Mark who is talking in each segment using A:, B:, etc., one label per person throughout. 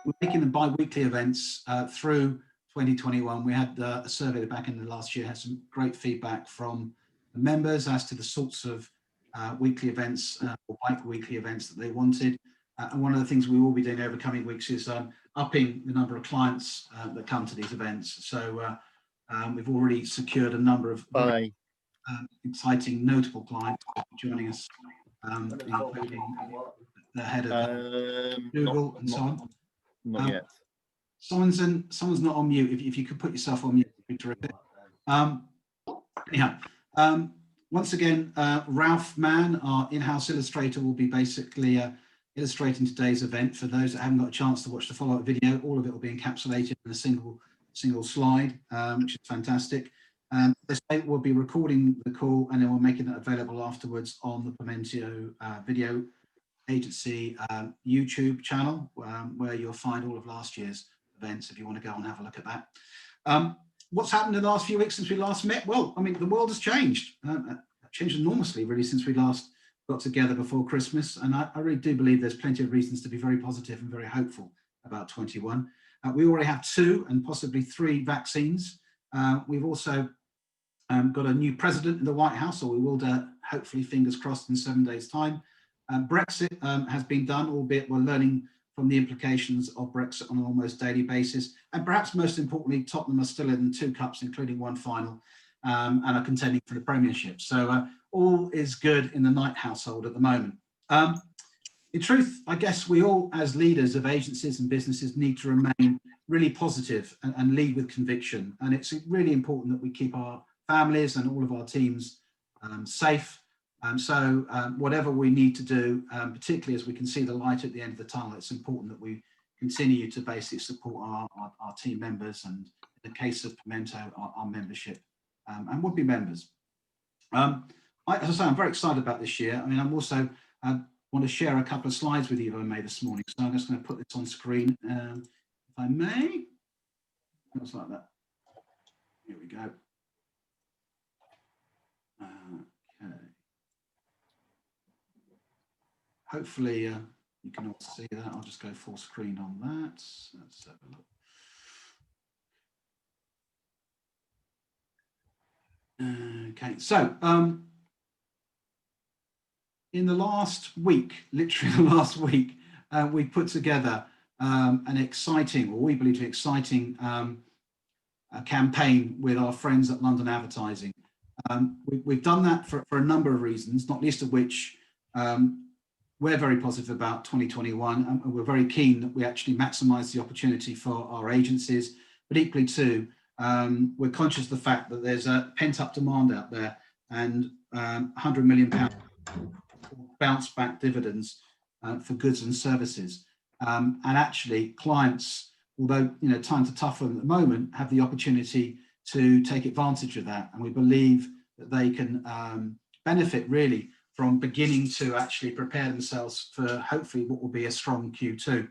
A: we're making them bi-weekly events through 2021. We had a survey back in the last year, had some great feedback from the members as to the sorts of weekly events or bi-weekly events that they wanted. And one of the things we will be doing over coming weeks is upping the number of clients that come to these events. So we've already secured a number of very exciting, notable clients joining us, including the head of Google and so on.
B: Not yet.
A: Someone's not on mute. If you could put yourself on mute, it'd be terrific. Anyhow, once again, Ralph Mann, our in-house illustrator, will be basically illustrating today's event. For those that haven't got a chance to watch the follow-up video, all of it will be encapsulated in a single slide, which is fantastic. This will be recording the call, and then we're making that available afterwards on the Pimento video agency YouTube channel, where you'll find all of last year's events if you want to go and have a look at that. What's happened in the last few weeks since we last met? Well, I mean, the world has changed. Changed enormously, really, since we last got together before Christmas. And I really do believe there's plenty of reasons to be very positive and very hopeful about 21. We already have 2 and possibly 3 vaccines. We've also got a new president in the White House, or we will hopefully, fingers crossed, in 7 days' time. Brexit has been done, albeit we're learning from the implications of Brexit on an almost daily basis. And perhaps most importantly, Tottenham are still in 2 cups, including 1 final, and are contending for the Premiership. So all is good in the Knight household at the moment. In truth, I guess we all, as leaders of agencies and businesses, need to remain really positive and lead with conviction. And it's really important that we keep our families and all of our teams safe. So whatever we need to do, particularly as we can see the light at the end of the tunnel, it's important that we continue to basically support our team members, and in the case of Pimento, our membership and would-be members. As I say, I'm very excited about this year. I mean, I'm also want to share a couple of slides with you, if I may, this morning. So I'm just going to put this on screen, if I may. Just like that. Here we go. Okay. Hopefully you can all see that. I'll just go full screen on that. Let's have a look. Okay, so in the last week, literally the last week, we put together an exciting, or we believe to be exciting, campaign with our friends at London Advertising. We've done that for a number of reasons, not least of which we're very positive about 2021, and we're very keen that we actually maximise the opportunity for our agencies, but equally too, we're conscious of the fact that there's a pent-up demand out there, and £100 million bounce back dividends for goods and services. And actually clients, although times are tough for them at the moment, have the opportunity to take advantage of that. And we believe that they can benefit really from beginning to actually prepare themselves for hopefully what will be a strong Q2.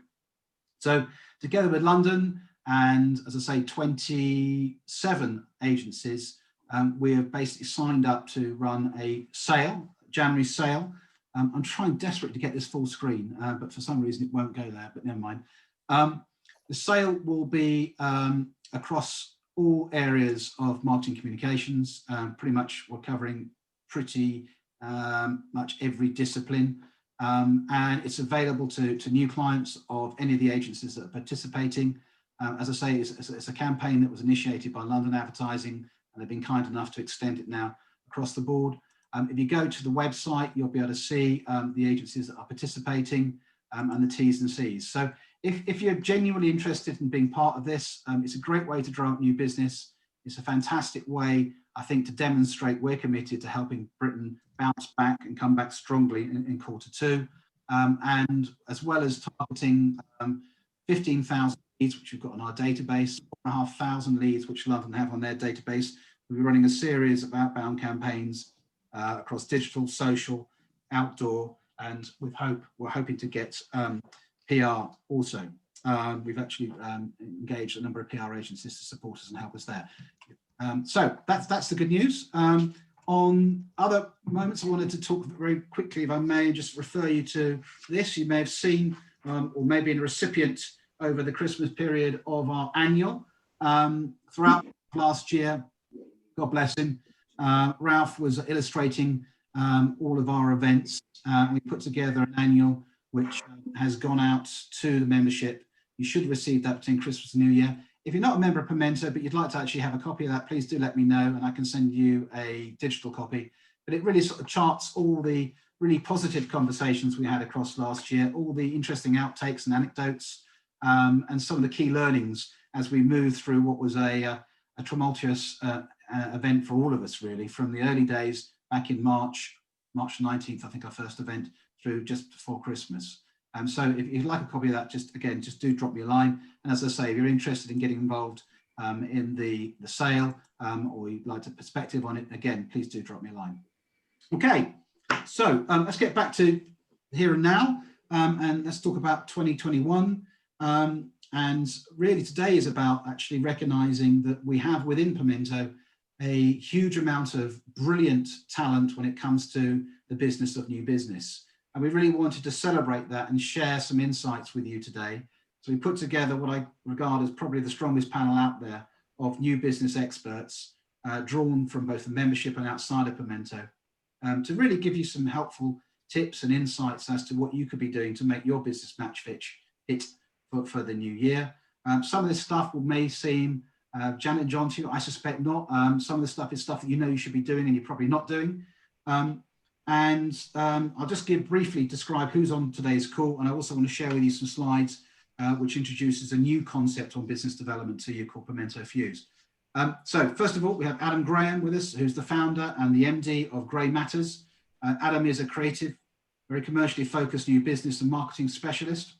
A: So together with London and, as I say, 27 agencies, we have basically signed up to run a sale, January sale. I'm trying desperately to get this full screen, but for some reason it won't go there, but never mind. The sale will be across all areas of marketing communications. Pretty much we're covering pretty much every discipline, and it's available to new clients of any of the agencies that are participating. As I say, it's a campaign that was initiated by London Advertising, and they've been kind enough to extend it now across the board. If you go to the website, you'll be able to see the agencies that are participating and the T's and C's. So if you're genuinely interested in being part of this, it's a great way to draw up new business. It's a fantastic way, I think, to demonstrate we're committed to helping Britain bounce back and come back strongly in Q2. And as well as targeting 15,000 leads, which we've got on our database, 4,500 leads, which London have on their database, we'll be running a series of outbound campaigns across digital, social, outdoor, and we're hoping to get PR also. We've actually engaged a number of PR agencies to support us and help us there. So that's the good news. On other moments, I wanted to talk very quickly, if I may, just refer you to this. You may have seen or maybe a recipient over the Christmas period of our annual. Throughout last year, God bless him, Ralph was illustrating all of our events. We put together an annual which has gone out to the membership. You should receive that between Christmas and New Year. If you're not a member of Pimento, but you'd like to actually have a copy of that, please do let me know and I can send you a digital copy. But it really sort of charts all the really positive conversations we had across last year, all the interesting outtakes and anecdotes, and some of the key learnings as we move through what was a tumultuous event for all of us, really, from the early days back in March 19th, I think our first event, through just before Christmas. So if you'd like a copy of that, just do drop me a line. And as I say, if you're interested in getting involved in the sale, or you'd like a perspective on it, again, please do drop me a line. Okay, so let's get back to here and now, and let's talk about 2021. And really today is about actually recognizing that we have within Pimento a huge amount of brilliant talent when it comes to the business of new business. And we really wanted to celebrate that and share some insights with you today. So we put together what I regard as probably the strongest panel out there of new business experts, drawn from both the membership and outside of Pimento, to really give you some helpful tips and insights as to what you could be doing to make your business match fit for the new year. Some of this stuff may seem Janet and John to you, I suspect not. Some of the stuff is stuff that you know you should be doing and you're probably not doing. I'll just briefly describe who's on today's call, and I also want to share with you some slides which introduces a new concept on business development to you called Pimento Fuse. So first of all, we have Adam Graham with us, who's the founder and the MD of Grey Matters. Adam is a creative, very commercially focused new business and marketing specialist.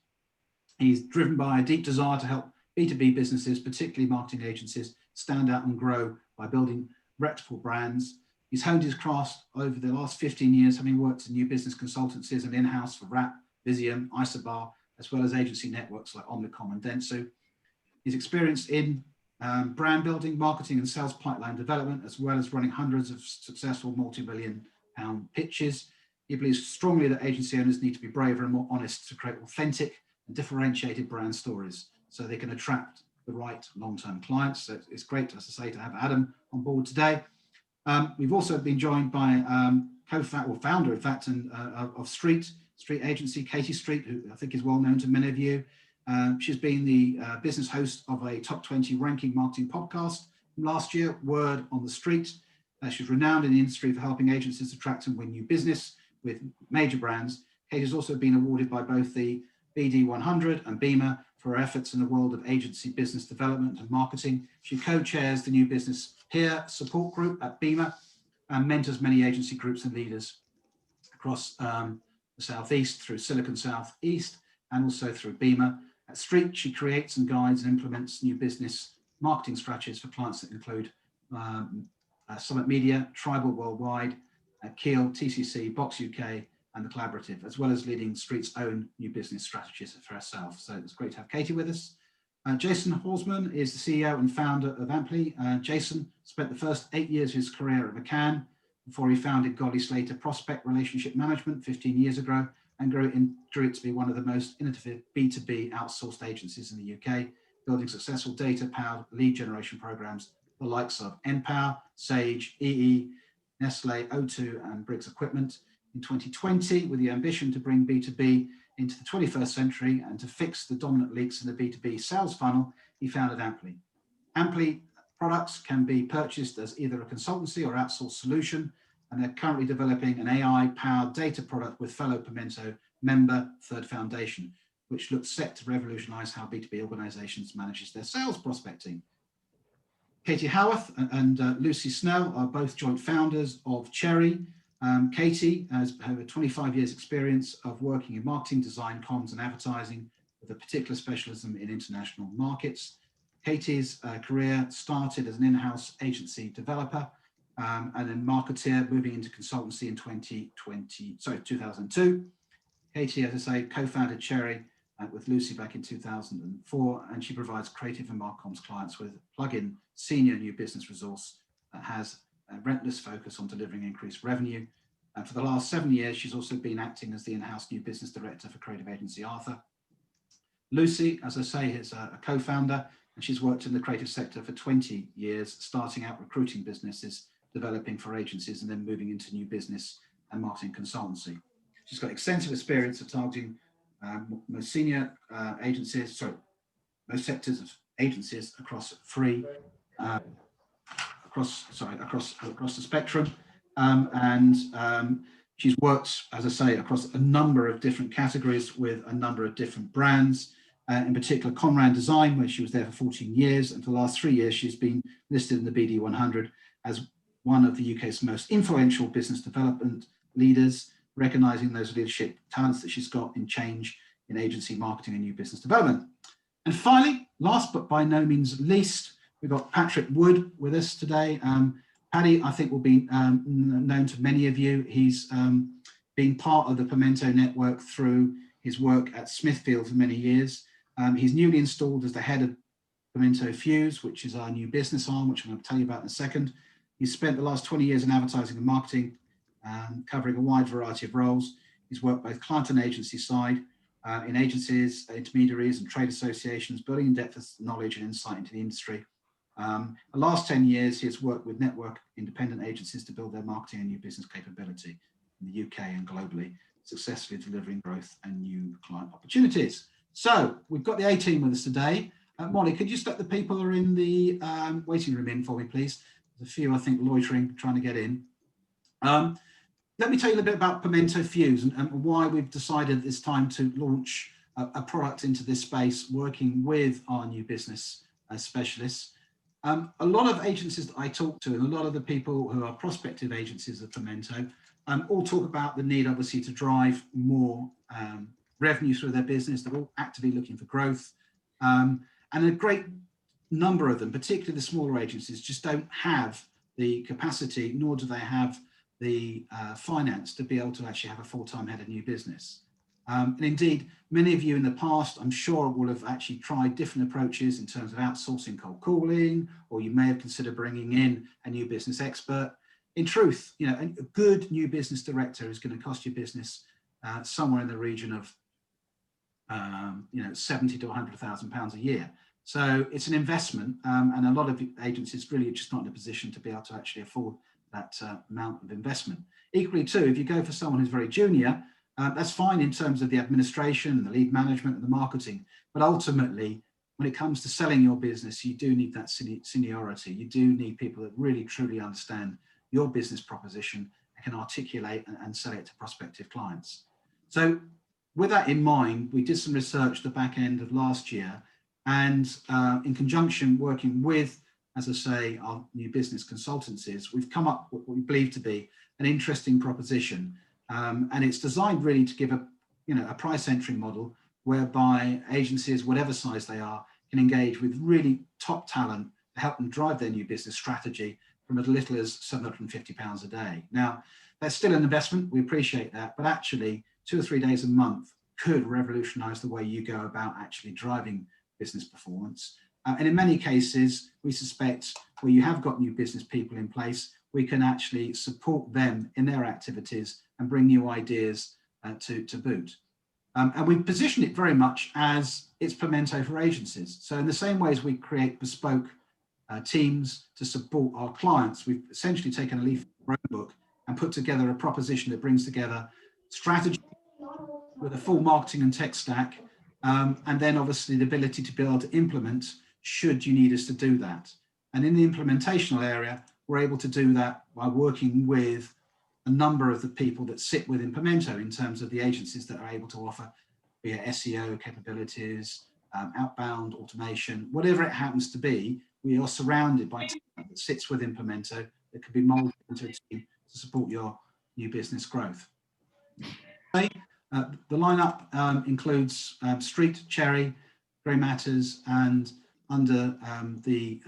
A: He's driven by a deep desire to help B2B businesses, particularly marketing agencies, stand out and grow by building reputable brands. He's honed his craft over the last 15 years, having worked in new business consultancies and in-house for RAP, Visium, Isobar, as well as agency networks like Omnicom and Dentsu. He's experienced in brand building, marketing and sales pipeline development, as well as running hundreds of successful multi-million pound pitches. He believes strongly that agency owners need to be braver and more honest to create authentic and differentiated brand stories so they can attract the right long-term clients. So it's great, as I say, to have Adam on board today. We've also been joined by founder, in fact, of Street Agency, Katie Street, who I think is well known to many of you. She's been the business host of a top 20 ranking marketing podcast from last year, Word on the Street. She's renowned in the industry for helping agencies attract and win new business with major brands. Katie's also been awarded by both the BD 100 and BEMA for her efforts in the world of agency business development and marketing. She co-chairs the new business peer support group at BEMA and mentors many agency groups and leaders across the Southeast through Silicon Southeast and also through BEMA. At Street, she creates and guides and implements new business marketing strategies for clients that include Summit Media, Tribal Worldwide, Keel, TCC, Box UK, and the Collaborative, as well as leading Street's own new business strategies for herself. So it's great to have Katie with us. Jason Horsman is the CEO and founder of Ampli. Jason spent the first 8 years of his career at McCann before he founded Godley Slater Prospect Relationship Management 15 years ago and grew it to be one of the most innovative B2B outsourced agencies in the UK, building successful data-powered lead generation programs, the likes of Npower, Sage, EE, Nestle, O2, and Briggs Equipment. In 2020, with the ambition to bring B2B into the 21st century and to fix the dominant leaks in the B2B sales funnel, he founded Ampli. Ampli products can be purchased as either a consultancy or outsourced solution, and they're currently developing an AI-powered data product with fellow Pimento member Third Foundation, which looks set to revolutionize how B2B organizations manage their sales prospecting. Katie Horvath and Lucy Snell are both joint founders of Cherry. Katie has over 25 years experience of working in marketing, design, comms and advertising with a particular specialism in international markets. Katie's career started as an in-house agency developer and then marketeer, moving into consultancy in 2002. Katie, as I say, co-founded Cherry with Lucy back in 2004, and she provides creative and marcoms clients with plug-in senior new business resource that has a relentless focus on delivering increased revenue. And for the last 7 years, she's also been acting as the in-house new business director for creative agency Arthur. Lucy, as I say, is a co-founder, and she's worked in the creative sector for 20 years, starting out recruiting businesses, developing for agencies, and then moving into new business and marketing consultancy. She's got extensive experience of targeting most senior most sectors of agencies across across the spectrum, she's worked, as I say, across a number of different categories with a number of different brands. In particular, Conrad Design, where she was there for 14 years, and for the last 3 years, she's been listed in the BD 100 as one of the UK's most influential business development leaders, recognising those leadership talents that she's got in change, in agency marketing and new business development. And finally, last but by no means least, we've got Patrick Wood with us today. Paddy, I think, will be known to many of you. He's been part of the Pimento network through his work at Smithfield for many years. He's newly installed as the head of Pimento Fuse, which is our new business arm, which I'm going to tell you about in a second. He's spent the last 20 years in advertising and marketing, covering a wide variety of roles. He's worked both client and agency side, in agencies, intermediaries and trade associations, building in-depth knowledge and insight into the industry. The last 10 years, he has worked with network independent agencies to build their marketing and new business capability in the UK and globally, successfully delivering growth and new client opportunities. So we've got the A team with us today. Molly, could you let the people who are in the waiting room in for me, please? There's a few, I think, loitering, trying to get in. Let me tell you a little bit about Pimento Fuse and why we've decided it's time to launch a product into this space, working with our new business specialists. A lot of agencies that I talk to, and a lot of the people who are prospective agencies of Pimento, all talk about the need, obviously, to drive more revenue through their business. They're all actively looking for growth. And a great number of them, particularly the smaller agencies, just don't have the capacity, nor do they have the finance to be able to actually have a full-time head of new business. And indeed, many of you in the past, I'm sure, will have actually tried different approaches in terms of outsourcing cold calling, or you may have considered bringing in a new business expert. In truth, you know, a good new business director is going to cost your business somewhere in the region of, you know, 70 to 100,000 pounds a year. So it's an investment, and a lot of agencies really are just not in a position to be able to actually afford that amount of investment. Equally too, if you go for someone who's very junior, that's fine in terms of the administration and the lead management and the marketing, but ultimately, when it comes to selling your business, you do need that seniority. You do need people that really truly understand your business proposition and can articulate and sell it to prospective clients. So with that in mind, we did some research at the back end of last year, and in conjunction working with, as I say, our new business consultancies, we've come up with what we believe to be an interesting proposition. And it's designed really to give a price entry model whereby agencies, whatever size they are, can engage with really top talent to help them drive their new business strategy from as little as £750 a day. Now, that's still an investment, we appreciate that, but actually 2 or 3 days a month could revolutionize the way you go about actually driving business performance. And in many cases, we suspect where you have got new business people in place, we can actually support them in their activities and bring new ideas to boot. And we position it very much as it's Pimento for agencies. So in the same way as we create bespoke teams to support our clients, we've essentially taken a leaf from our own book and put together a proposition that brings together strategy with a full marketing and tech stack, and then obviously the ability to be able to implement should you need us to do that. And in the implementational area, we're able to do that by working with a number of the people that sit within Pimento in terms of the agencies that are able to offer, be it SEO capabilities, outbound automation, whatever it happens to be. We are surrounded by talent that sits within Pimento that could be molded into a team to support your new business growth. Okay. The lineup includes Street, Cherry, Grey Matters, and under the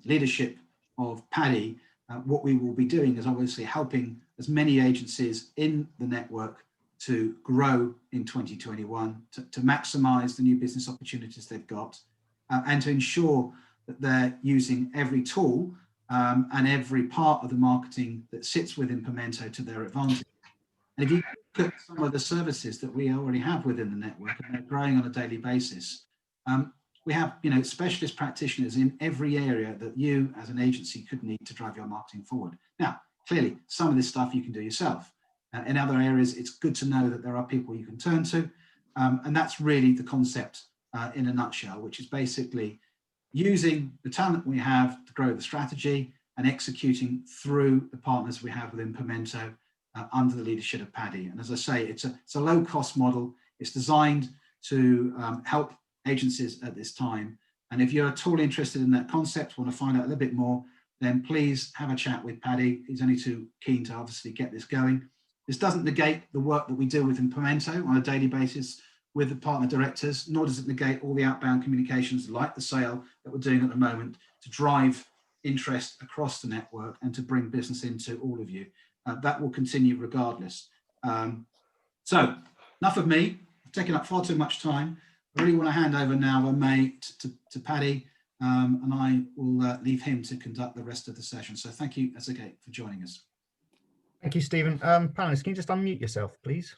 A: leadership of Paddy, what we will be doing is obviously helping as many agencies in the network to grow in 2021, to maximise the new business opportunities they've got, and to ensure that they're using every tool and every part of the marketing that sits within Pimento to their advantage. And if you look at some of the services that we already have within the network, and they're growing on a daily basis, we have, specialist practitioners in every area that you as an agency could need to drive your marketing forward. Now, clearly, some of this stuff you can do yourself. In other areas, it's good to know that there are people you can turn to. And that's really the concept in a nutshell, which is basically using the talent we have to grow the strategy and executing through the partners we have within Pimento under the leadership of Paddy. And as I say, it's a low-cost model. It's designed to help agencies at this time. And if you're at all interested in that concept, want to find out a little bit more, then please have a chat with Paddy. He's only too keen to obviously get this going. This doesn't negate the work that we do within Pimento on a daily basis with the partner directors, nor does it negate all the outbound communications like the sale that we're doing at the moment to drive interest across the network and to bring business into all of you. That will continue regardless. So enough of me. I've taken up far too much time. I really want to hand over now, if I may, to Paddy, and I will leave him to conduct the rest of the session. So thank you, Ezekate, for joining us.
B: Thank you, Stephen. Panelists, can you just unmute yourself, please?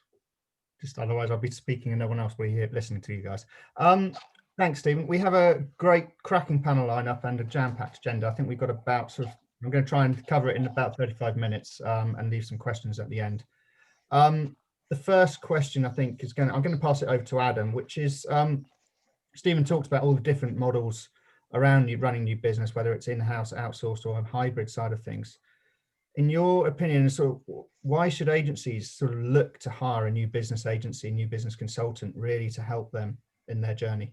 B: Just otherwise I'll be speaking and no one else will be here listening to you guys. Thanks, Stephen. We have a great cracking panel lineup and a jam-packed agenda. I think we've got about I'm going to try and cover it in about 35 minutes and leave some questions at the end. The first question I think is I'm going to pass it over to Adam, which is, Stephen talked about all the different models around you running your business, whether it's in-house, outsourced, or a hybrid side of things. In your opinion, why should agencies look to hire a new business agency, new business consultant, really to help them in their journey?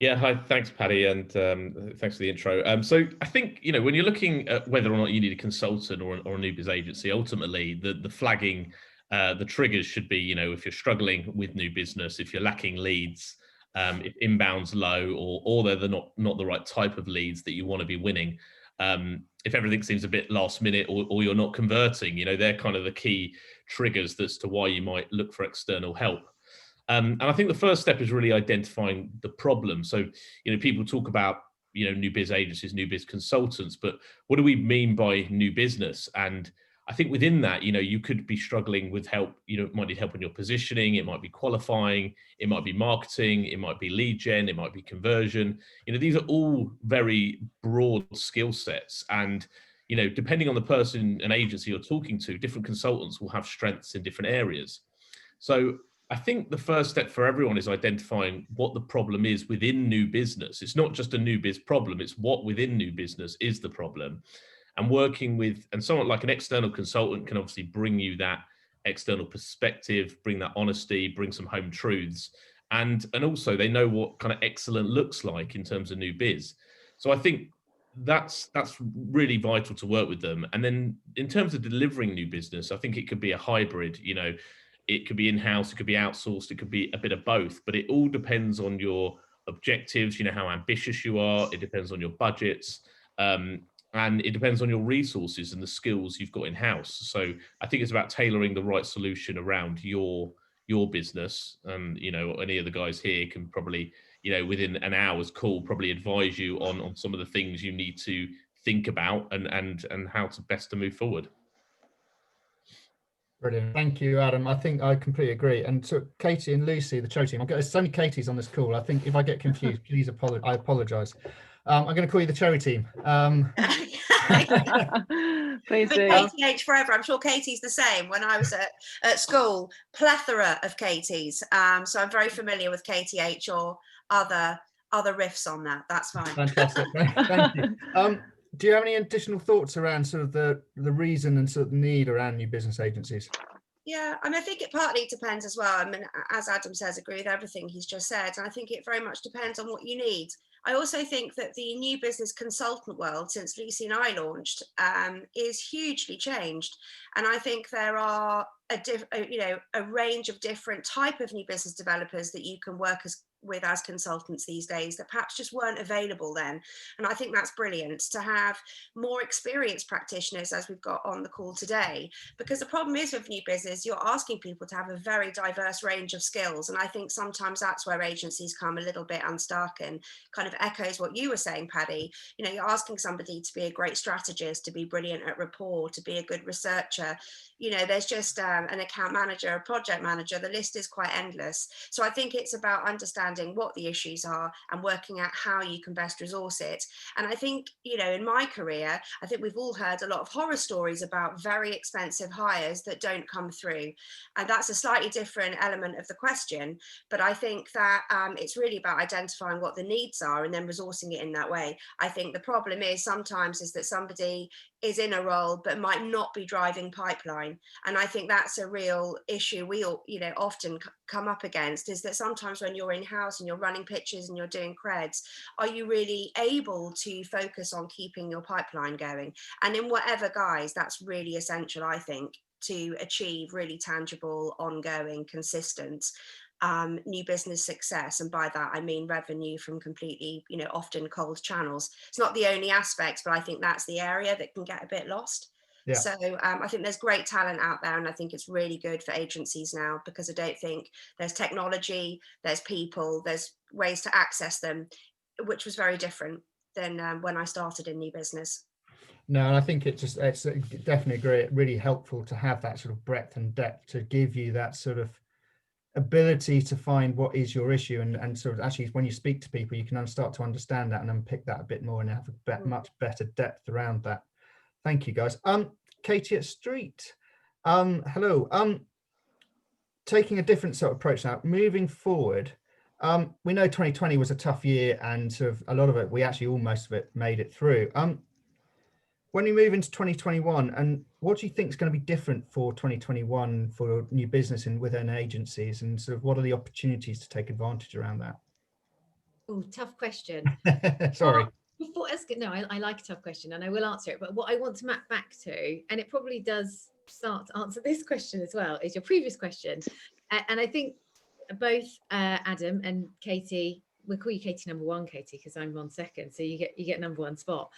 C: Yeah, hi, thanks, Paddy, and thanks for the intro. So I think, when you're looking at whether or not you need a consultant or a new biz agency, ultimately the flagging, the triggers should be, if you're struggling with new business, if you're lacking leads, if inbound's low, or they're not the right type of leads that you want to be winning. If everything seems a bit last minute or you're not converting, they're kind of the key triggers as to why you might look for external help. And I think the first step is really identifying the problem. So, people talk about, new biz agencies, new biz consultants, but what do we mean by new business? And I think within that, you could be struggling with help, it might need help in your positioning, it might be qualifying, it might be marketing, it might be lead gen, it might be conversion. These are all very broad skill sets. And, depending on the person and agency you're talking to, different consultants will have strengths in different areas. So I think the first step for everyone is identifying what the problem is within new business. It's not just a new biz problem, it's what within new business is the problem. And working with, and someone like an external consultant can obviously bring you that external perspective, bring that honesty, bring some home truths. And also they know what kind of excellent looks like in terms of new biz. So I think that's really vital to work with them. And then in terms of delivering new business, I think it could be a hybrid, it could be in-house, it could be outsourced, it could be a bit of both, but it all depends on your objectives, how ambitious you are, it depends on your budgets, and it depends on your resources and the skills you've got in-house. So I think it's about tailoring the right solution around your business. And, any of the guys here can probably, within an hour's call, probably advise you on some of the things you need to think about and how to best to move forward.
B: Brilliant. Thank you, Adam. I think I completely agree. And so Katie and Lucy, the show team, there's so many Katies on this call. I think if I get confused, please I apologise. I'm going to call you the cherry team.
D: Please do.
E: KTH forever. I'm sure Katie's the same. When I was at school, plethora of Katies. So I'm very familiar with KTH or other riffs on that. That's fine.
B: Fantastic. Thank you. Do you have any additional thoughts around the reason and the need around new business agencies?
E: Yeah, I think it partly depends as well. As Adam says, agree with everything he's just said. And I think it very much depends on what you need. I also think that the new business consultant world, since Lucy and I launched, is hugely changed. And I think there are a range of different type of new business developers that you can work with as consultants these days that perhaps just weren't available then. And I think that's brilliant to have more experienced practitioners, as we've got on the call today, because the problem is with new business, you're asking people to have a very diverse range of skills. And I think sometimes that's where agencies come a little bit unstuck, and kind of echoes what you were saying, Paddy. You know, you're asking somebody to be a great strategist, to be brilliant at rapport, to be a good researcher. You know, there's just an account manager, a project manager, the list is quite endless. So I think it's about understanding what the issues are and working out how you can best resource it. And I think, you know, in my career, I think we've all heard a lot of horror stories about very expensive hires that don't come through. And that's a slightly different element of the question. But I think that it's really about identifying what the needs are and then resourcing it in that way. I think the problem is sometimes is that somebody is in a role but might not be driving pipeline, and I think that's a real issue we all, you know, often come up against, is that sometimes when you're in-house and you're running pitches and you're doing creds, are you really able to focus on keeping your pipeline going? And in whatever guise, that's really essential, I think, to achieve really tangible, ongoing, consistent new business success. And by that I mean revenue from completely, you know, often cold channels. It's not the only aspect, but I think that's the area that can get a bit lost.
B: Yeah.
E: So I think there's great talent out there, and I think it's really good for agencies now, because I don't think there's technology, there's people, there's ways to access them, which was very different than when I started in new business.
B: No, and I think it's definitely great, really helpful to have that sort of breadth and depth to give you that sort of ability to find what is your issue, and sort of actually when you speak to people you can start to understand that and unpick that a bit more and have a much better depth around that. Thank you, guys. Katie at Street, hello. Taking a different sort of approach now, moving forward, we know 2020 was a tough year, and sort of a lot of it, we actually most of it made it through. When we move into 2021, and what do you think is going to be different for 2021 for new business and within agencies, and sort of what are the opportunities to take advantage around that?
D: Oh, tough question.
B: Sorry.
D: No, I like a tough question and I will answer it. But what I want to map back to, and it probably does start to answer this question as well, is your previous question. And I think both Adam and Katie, we'll call you Katie number one, Katie, because I'm on second, so you get number one spot.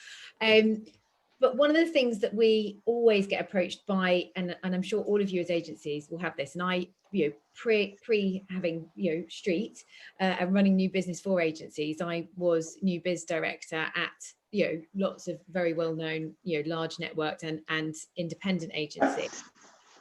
D: But one of the things that we always get approached by, and I'm sure all of you as agencies will have this, and I, you know, pre having, you know, Street and running new business for agencies, I was new biz director at, you know, lots of very well known, you know, large networked and independent agencies.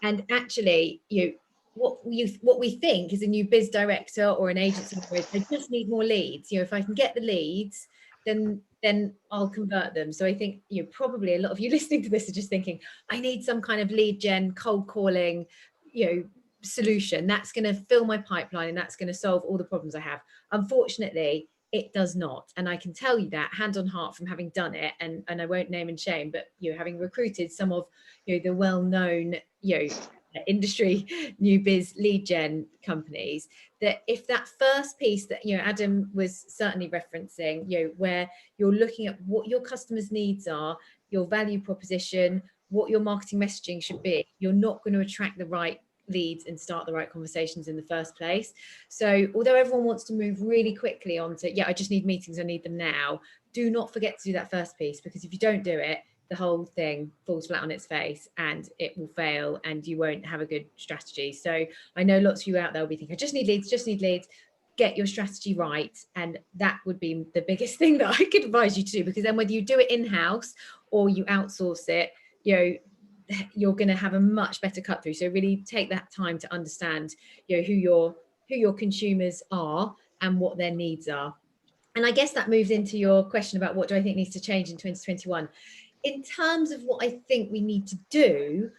D: And actually, you know, what we think as a new biz director or an agency, I just need more leads. You know, if I can get the leads, then I'll convert them. So I think, you know, probably a lot of you listening to this are just thinking, I need some kind of lead gen, cold calling, you know, solution that's going to fill my pipeline and that's going to solve all the problems I have. Unfortunately, it does not. And I can tell you that hand on heart from having done it, and I won't name and shame, but, you know, having recruited some of, you know, the well-known, you know, industry new biz lead gen companies, that if that first piece that, you know, Adam was certainly referencing, you know, where you're looking at what your customers' needs are, your value proposition, what your marketing messaging should be, you're not going to attract the right leads and start the right conversations in the first place. So although everyone wants to move really quickly onto, yeah, I just need meetings, I need them now, do not forget to do that first piece, because if you don't do it, the whole thing falls flat on its face and it will fail and you won't have a good strategy. So I know lots of you out there will be thinking, I just need leads, get your strategy right. And that would be the biggest thing that I could advise you to do, because then whether you do it in-house or you outsource it, you know, you're going to have a much better cut through. So really take that time to understand, you know, who your consumers are and what their needs are. And I guess that moves into your question about what do I think needs to change in 2021. In terms of what I think we need to do,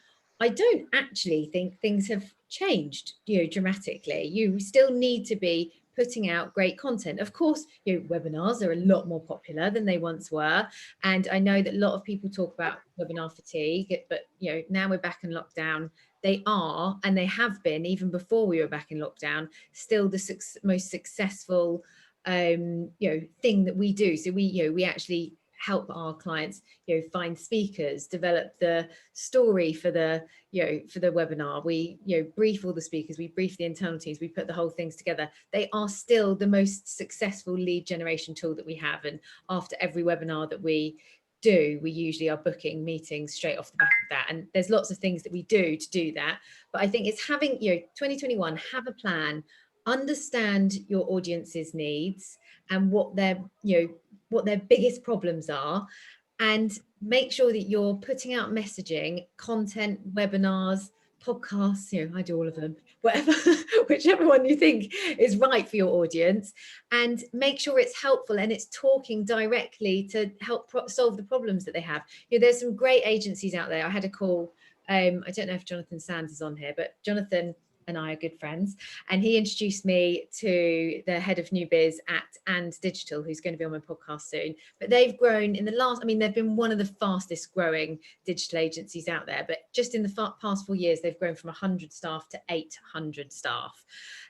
D: I don't actually think things have changed, you know, dramatically. You still need to be putting out great content. Of course, you know, webinars are a lot more popular than they once were. And I know that a lot of people talk about webinar fatigue, but, you know, now we're back in lockdown. They are, and they have been, even before we were back in lockdown, still the most successful, you know, thing that we do. So we actually help our clients, find speakers, develop the story for the, for the webinar. We, brief all the speakers, we brief the internal teams, we put the whole things together. They are still the most successful lead generation tool that we have. And after every webinar that we do, we usually are booking meetings straight off the back of that. And there's lots of things that we do to do that. But I think it's having, 2021, have a plan, understand your audience's needs and what their biggest problems are, and make sure that you're putting out messaging, content, webinars, podcasts, I do all of them, whatever, whichever one you think is right for your audience, and make sure it's helpful and it's talking directly to help solve the problems that they have. There's some great agencies out there. I had a call, I don't know if Jonathan Sands is on here, but Jonathan and I are good friends, and he introduced me to the head of new biz at And Digital, who's going to be on my podcast soon. But they've grown in the last, they've been one of the fastest growing digital agencies out there, but just in the past 4 years, they've grown from 100 staff to 800 staff.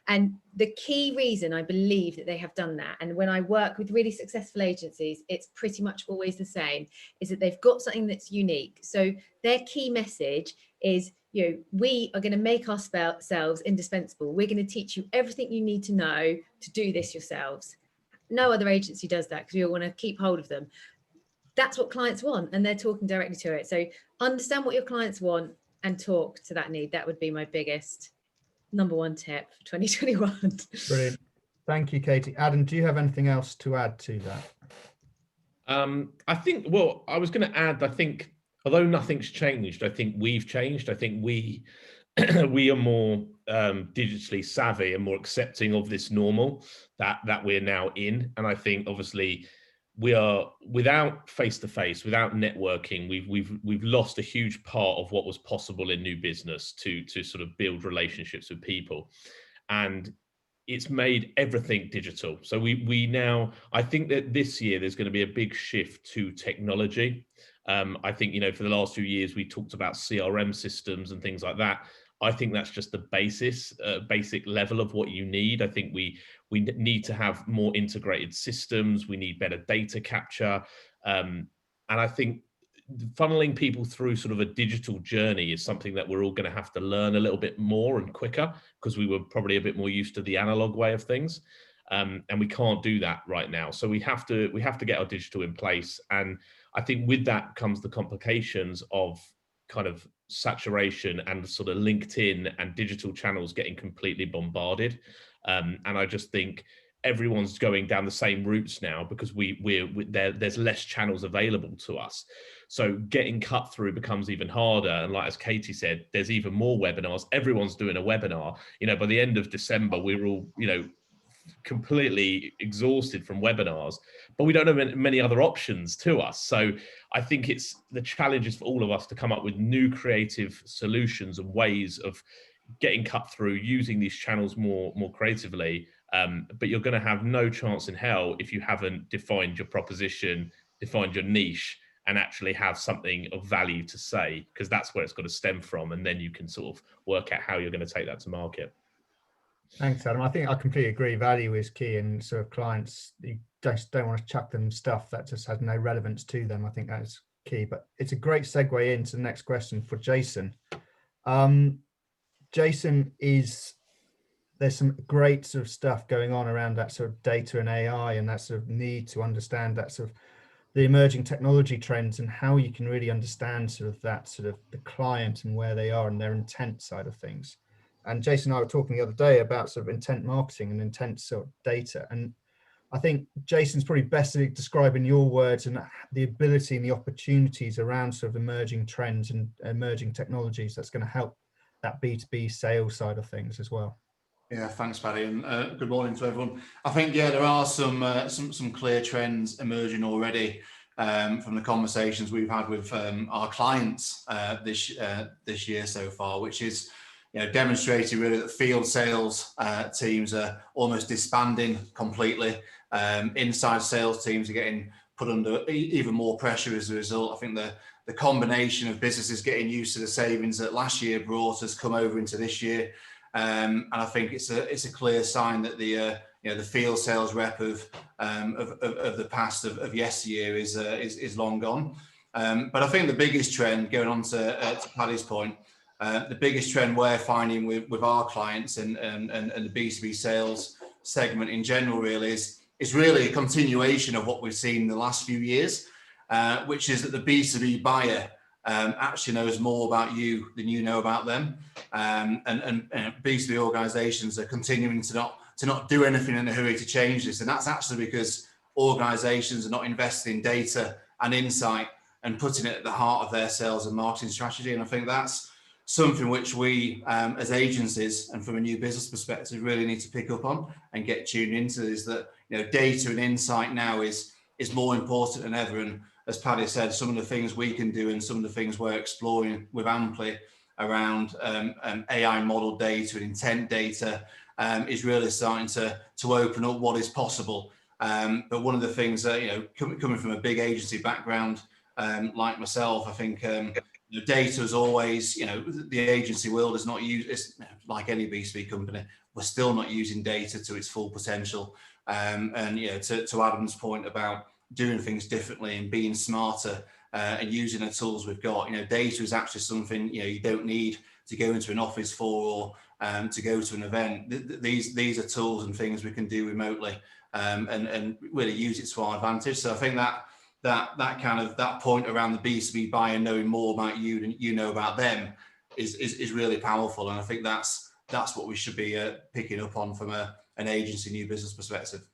D: And the key reason I believe that they have done that, and when I work with really successful agencies, it's pretty much always the same, is that they've got something that's unique. So their key message is, we are going to make ourselves indispensable. We're going to teach you everything you need to know to do this yourselves. No other agency does that because we all want to keep hold of them. That's what clients want, and they're talking directly to it. So understand what your clients want and talk to that need. That would be my biggest number one tip for 2021.
B: Brilliant. Thank you, Katie. Adam, do you have anything else to add to that?
C: I think, well, I was going to add, I think, although nothing's changed, I think we've changed. I think we are more digitally savvy and more accepting of this normal that we're now in. And I think obviously we are, without face-to-face, without networking, we've lost a huge part of what was possible in new business to sort of build relationships with people. And it's made everything digital. So we now, I think that this year there's going to be a big shift to technology. I think, for the last few years, we talked about CRM systems and things like that. I think that's just the basic level of what you need. I think we need to have more integrated systems. We need better data capture. And I think funneling people through sort of a digital journey is something that we're all going to have to learn a little bit more and quicker, because we were probably a bit more used to the analog way of things. And we can't do that right now. So we have to get our digital in place. And I think with that comes the complications of kind of saturation and sort of LinkedIn and digital channels getting completely bombarded. And I just think everyone's going down the same routes now because there's less channels available to us. So getting cut through becomes even harder. And like, as Katie said, there's even more webinars. Everyone's doing a webinar. By the end of December, we're all, completely exhausted from webinars, but we don't have many other options to us. So I think it's the challenge is for all of us to come up with new creative solutions and ways of getting cut through, using these channels more creatively. But you're going to have no chance in hell if you haven't defined your proposition, defined your niche, and actually have something of value to say, because that's where it's got to stem from. And then you can sort of work out how you're going to take that to market.
B: Thanks, Adam. I think I completely agree. Value is key, and sort of clients, you just don't want to chuck them stuff that just has no relevance to them. I think that's key. But it's a great segue into the next question for Jason. Jason, there's some great sort of stuff going on around that sort of data and AI, and that sort of need to understand that sort of the emerging technology trends and how you can really understand sort of that sort of the client and where they are and their intent side of things. And Jason and I were talking the other day about sort of intent marketing and intent sort of data. And I think Jason's probably best at describing your words and the ability and the opportunities around sort of emerging trends and emerging technologies that's going to help that B2B sales side of things as well.
F: Yeah, thanks, Paddy, and good morning to everyone. I think, there are some clear trends emerging already from the conversations we've had with our clients this year so far, which is demonstrating really that field sales teams are almost disbanding completely. Inside sales teams are getting put under even more pressure as a result. I think the combination of businesses getting used to the savings that last year brought has come over into this year. And I think it's a clear sign that the field sales rep have of the past of yesteryear is long gone. But I think the biggest trend, going on to Paddy's point, the biggest trend we're finding with our clients and the B2B sales segment in general really is really a continuation of what we've seen in the last few years, which is that the B2B buyer actually knows more about you than you know about them. And B2B organizations are continuing to not do anything in a hurry to change this. And that's actually because organizations are not investing in data and insight and putting it at the heart of their sales and marketing strategy. And I think that's something which we as agencies and from a new business perspective really need to pick up on and get tuned into, is that, you know, data and insight now is more important than ever. And as Paddy said, some of the things we can do and some of the things we're exploring with Ampli around AI model data and intent data is really starting to open up what is possible. But one of the things that, you know, coming from a big agency background like myself, I think the data is always, you know, the agency world is not used, it's like any B2B company, we're still not using data to its full potential. And, you know, to Adam's point about doing things differently and being smarter and using the tools we've got, you know, data is actually something, you know, you don't need to go into an office for or to go to an event. These are tools and things we can do remotely and really use it to our advantage. So I think that kind of that point around the B2B buyer knowing more about you than you know about them is really powerful. And I think that's what we should be picking up on from an agency new business perspective.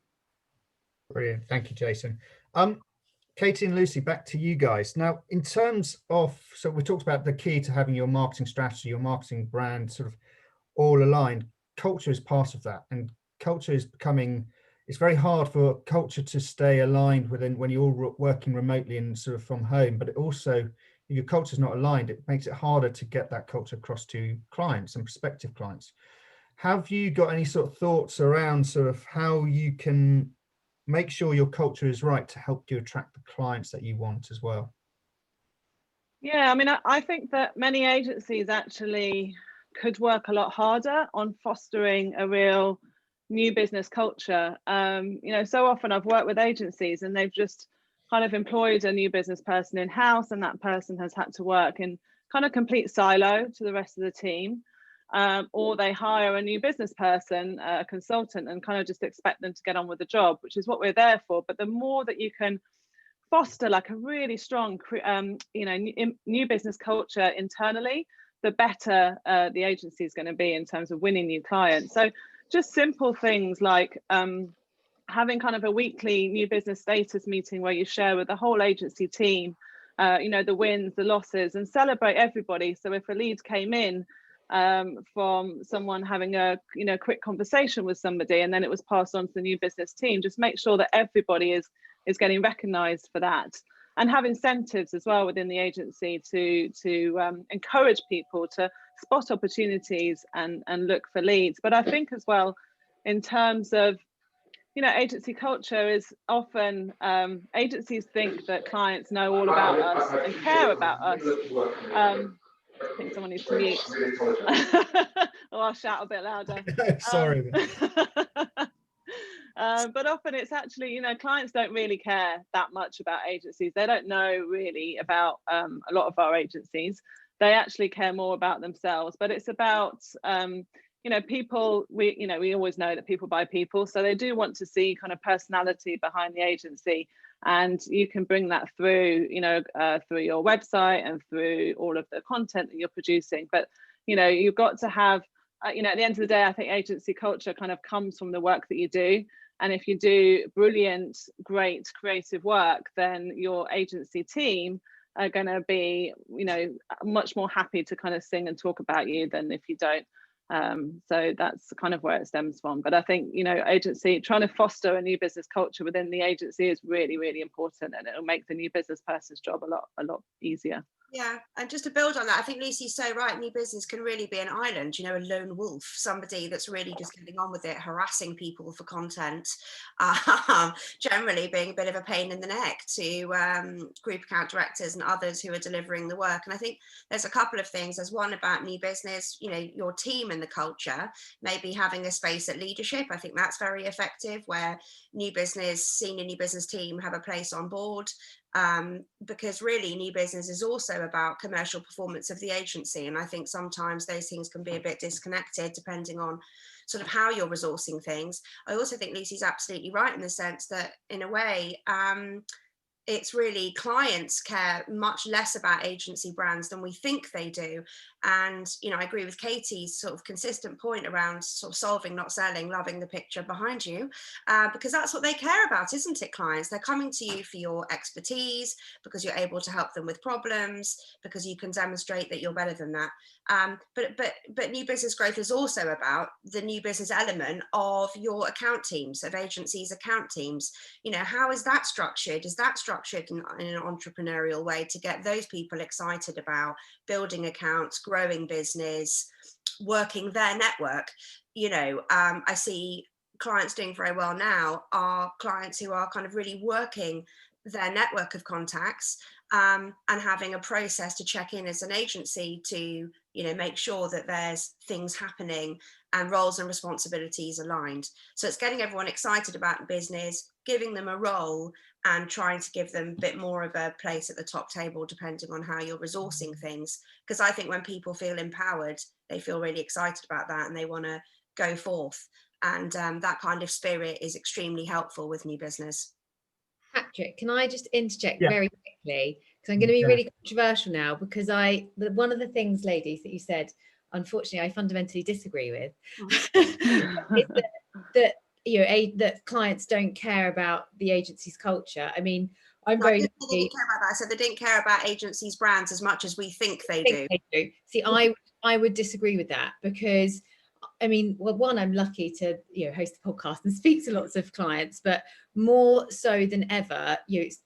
B: Brilliant. Thank you, Jason. Katie and Lucy, back to you guys. Now, in terms of, so we talked about the key to having your marketing strategy, your marketing brand sort of all aligned. Culture is part of that. And culture is becoming, it's very hard for culture to stay aligned when you're working remotely and sort of from home, but it also, if your culture is not aligned, it makes it harder to get that culture across to clients and prospective clients. Have you got any sort of thoughts around sort of how you can make sure your culture is right to help you attract the clients that you want as well?
G: Yeah, I mean, I think that many agencies actually could work a lot harder on fostering a real new business culture. You know, so often I've worked with agencies and they've just kind of employed a new business person in-house, and that person has had to work in kind of complete silo to the rest of the team. Or they hire a new business person, a consultant, and kind of just expect them to get on with the job, which is what we're there for. But the more that you can foster like a really strong, you know, new business culture internally, the better the agency is going to be in terms of winning new clients. So just simple things like having kind of a weekly new business status meeting where you share with the whole agency team, you know, the wins, the losses, and celebrate everybody. So if a lead came in from someone having a, you know, quick conversation with somebody and then it was passed on to the new business team, just make sure that everybody is getting recognized for that, and have incentives as well within the agency to encourage people to spot opportunities and look for leads. But I think as well, in terms of, you know, agency culture is often agencies think that clients know all about us and care about us. I think someone needs to mute. Or I'll shout a bit louder.
B: Sorry.
G: But often it's actually, you know, clients don't really care that much about agencies. They don't know really about a lot of our agencies. They actually care more about themselves. But it's about, you know, people, we always know that people buy people. So they do want to see kind of personality behind the agency. And you can bring that through, you know, through your website and through all of the content that you're producing. But, you know, you've got to have, you know, at the end of the day, I think agency culture kind of comes from the work that you do. And if you do brilliant, great creative work, then your agency team are going to be, you know, much more happy to kind of sing and talk about you than if you don't. So that's kind of where it stems from. But I think, you know, agency, trying to foster a new business culture within the agency is really, really important, and it'll make the new business person's job a lot easier.
E: Yeah, and just to build on that, I think Lucy's so right. New business can really be an island, a lone wolf, somebody that's really just getting on with it, harassing people for content, generally being a bit of a pain in the neck to group account directors and others who are delivering the work. And I think there's a couple of things. There's one about new business, your team and the culture, maybe having a space at leadership. I think that's very effective, where senior new business team have a place on board. Because really new business is also about commercial performance of the agency, and I think sometimes those things can be a bit disconnected depending on sort of how you're resourcing things. I also think Lucy's absolutely right in the sense that in a way it's really clients care much less about agency brands than we think they do. And, I agree with Katie's sort of consistent point around sort of solving, not selling, loving the picture behind you, because that's what they care about, isn't it, clients? They're coming to you for your expertise, because you're able to help them with problems, because you can demonstrate that you're better than that. But new business growth is also about the new business element of your account teams, of agencies' account teams. How is that structured? Is that structured in an entrepreneurial way to get those people excited about building accounts, growing business, working their network? I see clients doing very well now are clients who are kind of really working their network of contacts, and having a process to check in as an agency to make sure that there's things happening and roles and responsibilities aligned. So it's getting everyone excited about business, giving them a role, and trying to give them a bit more of a place at the top table depending on how you're resourcing things. Because I think when people feel empowered, they feel really excited about that and they want to go forth. And that kind of spirit is extremely helpful with new business.
D: Patrick, can I just interject
B: Yeah.
D: very quickly? Because I'm going to be really controversial now, because one of the things, ladies, that you said, unfortunately, I fundamentally disagree with, is that clients don't care about the agency's culture. I mean, I'm very lucky.
E: They didn't care about that. So they didn't care about agencies' brands as much as we think they do.
D: See, I would disagree with that, because I mean, well, one, I'm lucky to host a podcast and speak to lots of clients, but more so than ever,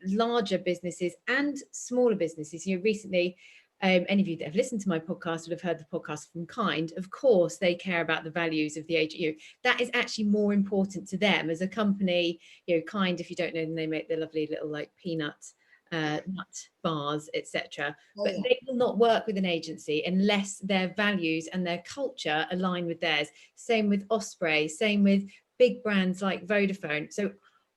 D: larger businesses and smaller businesses. Recently, any of you that have listened to my podcast would have heard the podcast from Kind. Of course, they care about the values of the agent. That is actually more important to them as a company. Kind, if you don't know them, they make the lovely little like peanut nut bars, etc. But they will not work with an agency unless their values and their culture align with theirs. Same with Osprey, same with big brands like Vodafone. So